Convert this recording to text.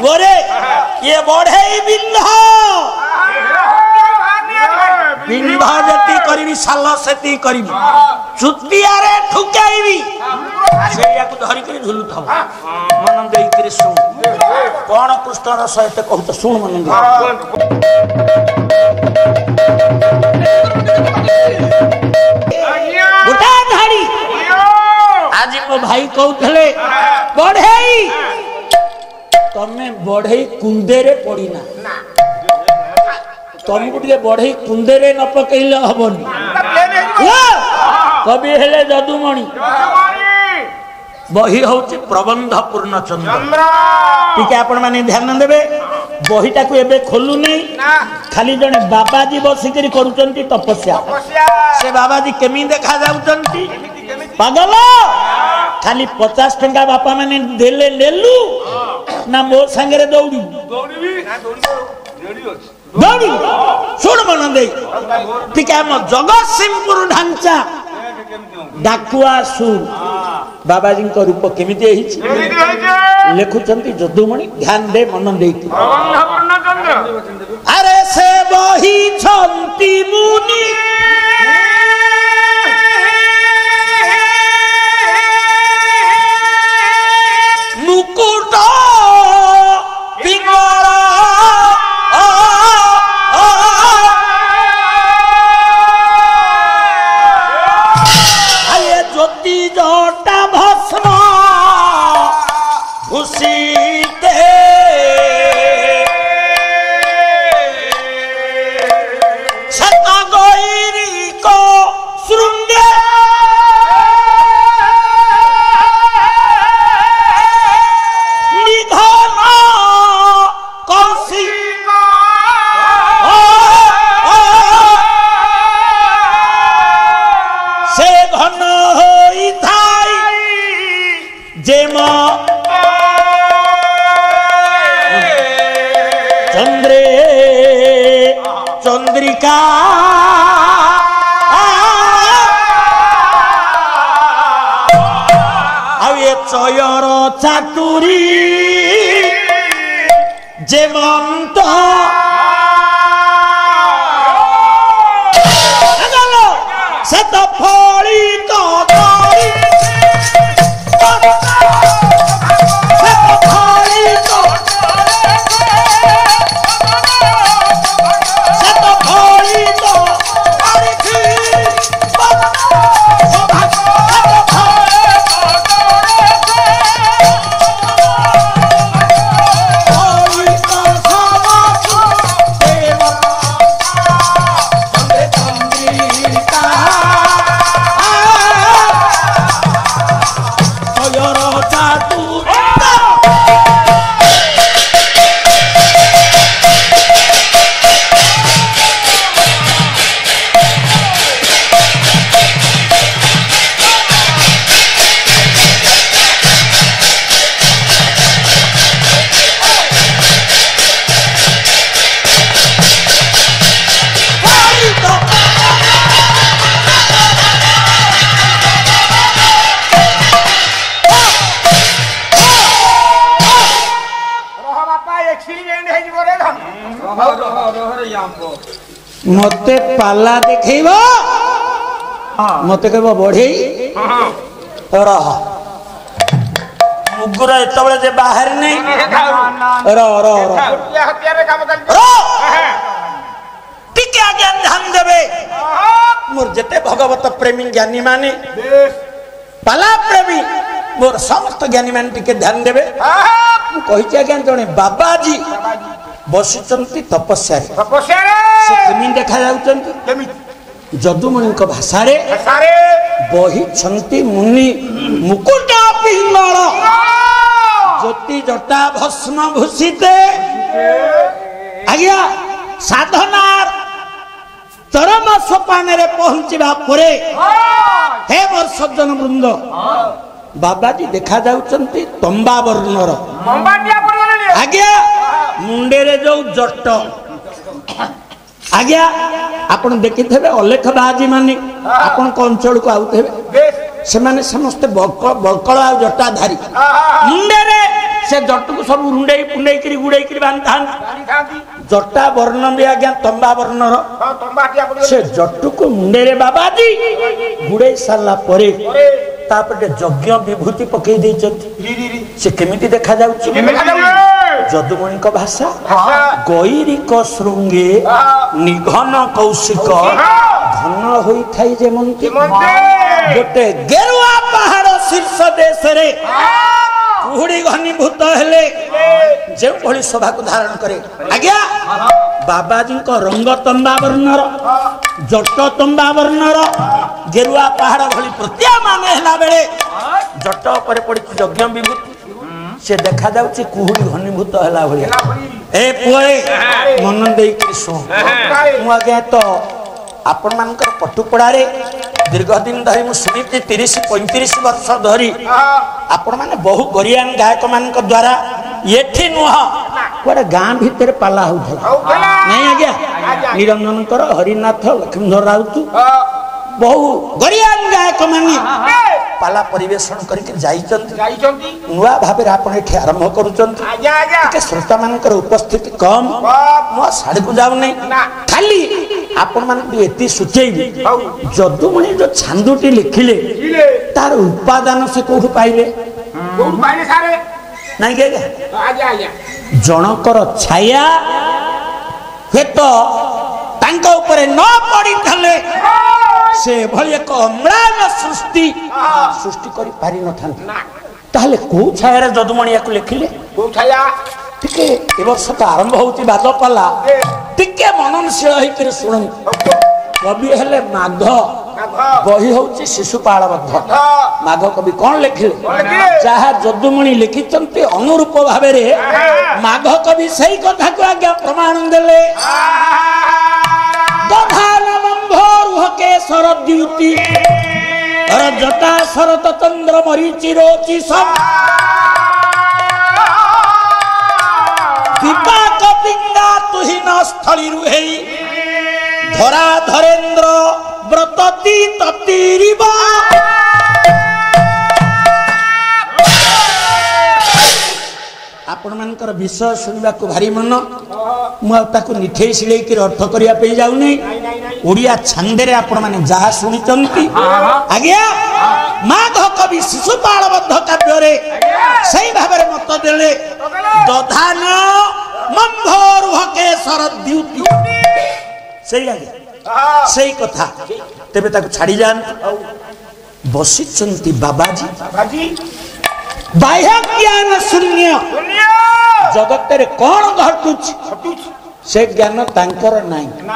गोरे ये बढ़े बिंधा बिंधा जति करी साल से करी चुतिया रे ठुकाइबी सेया को धरि के झुलु थब मन देई के सुन कोन कृष्ण रस एते कहत सुन मन गोटा धाड़ी आज मो भाई कहथले बढ़ेई तमे बढ़ेई कुंदे रे पड़ी ना तुमको टे बढ़े कुंदे न पकईले हबनी कवि हेले जदुमणि बही हूँ प्रबंध पूर्णचंद्र टीके आपण माने ध्यान देवे बहीटा को एबे खोलु नहीं खाली जने बाबाजी बसिकरी करूचंती तपस्या से बाबाजी केमी देखा जाउचंती पागल खाली 50 टंका बापा माने देले लेलु ना मोर संगे दौड़ी दौड़ी सुन मन दे ठीक है हम जगत सिंहपुर ढांचा डाकुआ सुर बाबाजी को रूप केमिति लिखुचंती जदुमणि ध्यान दे मन दे अरे से बही छंती मुनि मुकुट पिंगला जोटा भस्म भूषिते सता गौरी को श्रृंगे निधन कौशिक से घन जेमा चंद्रे चंद्रिका आवे चयर चातुरी जेमंत सत फली मते पाला देखैब मते कहब बढ़े रह मुगुर एतबे जे बाहर नहीं टिके आज्ञा ध्यान देवे मोर जेते भगवत प्रेमी ज्ञानी माने पाला प्रेमी मोर समस्त ज्ञानी माने टिके ध्यान देवे कही आज्ञा जने बाबाजी बसिचंती तपस्या से केमी देखा जाउचंती जदुमणि को भाषा रे बही छंती मुनि मुकुट पिंगल ज्योति जटा भस्म भूषिते आज्ञा साधनार चरम सोपान रे पहुंचीबा परे हे मोर सज्जन वृंद बाबाजी देखा जाउचंती तंबा वर्णर आज्ञा मुंडे रे जो जट आज्ञा आपण देखि थेबे अलेख बाजी माने आपण को अंचल को आउथेबे से माने समस्त बळकळ आ जटा धारी मुंडे रे से जट को सब रुंडे पुंडे गुड़े बांधा जटा वर्ण भी आज्ञा तंबा वर्णर से जट को मुंडे रे बाबाजी गुड़े सारा परे तापटे यज्ञ विभूति पकई से केमिति देखा जाउछि जदुमणि को भाषा गैरिक श्रृंगे निघन कौशिक धन होई थाई जे मंती गोटे गेरुआ पहाड़ शीर्ष देश रे कुहुड़ी घनीभूत हेले जे भली शोभा को धारण करे आज्ञा बाबाजी को रंग तंबा वर्णर जट तंबा वर्णर गेरुआ पहाड़ भली प्रत्यामान हेला बेले जट पर पड़ी यज्ञ विभूति से देखा जाउछि कुहुड़ी घनीभूत हेला भली ए पुए मन देई कि सुन मु आज्ञा तो आपण मानकर पटुपड़ा रे दीर्घ दिन धरी मु सुनिति 30-35 वर्ष धरी आपण माने बहु गरियान गायक मान द्वारा एठी नुह गोटे गाँ भितर पाला होता नहीं आज्ञा निरंजन हरिनाथ लक्ष्मीधर राउत बहु गरियान गायक माने पाला परिवेशन करके नुआ भाव आरंभ कर श्रोता मान उपस्थिति कम मो साड़ी को जाऊ नहीं खाली आपण मान एति सूचेबी जदुमणि जो छांदुटी लिखिले तार उपादान से कोठु पाइले नहीं के जनकर छाया हेत तांका ऊपर न पड़ी थले से भली एक अम्लान सृष्टि करि पारि न थांती ताहले को छाया जदुमणि याकु लिखिले को छाया टिके ए वर्ष तो आरंभ होती बाद पाला टिके मननशील होकर शुणु कवि हेले माघ बही होची शिशुपाल बद्ध माघ कवि कौन लिखिले जहा जदुमणि लिखिचंती अनुरूप भाव रे माघ कवि सही कथा को आज्ञा प्रमाण देले के शरद्युति जटा शरत चंद्र मरीचि रोचि सब दीपक पिंगा तुहिन स्थली रुहे धरा धरेन्द्र व्रतति ततिरिबा आपण मानकर विषय सुनवा को भारी मन मुझे निठे सिले अर्थ करने जाऊ नहीं ओडिया छंदे रे आपण माने जहा सुनिचंती आज्ञा माघ कवि शिशुपाल बद्ध काव्य रे सही भाव रे मत देले दधान मंभोरुह के शरद्युति सही आज्ञा सही कथा तेबे ताको छाड़ी जान बसिचंती बाबाजी बाह्य ज्ञान शून्य जगत रे कौन घटुच से ज्ञान तांकर नाही।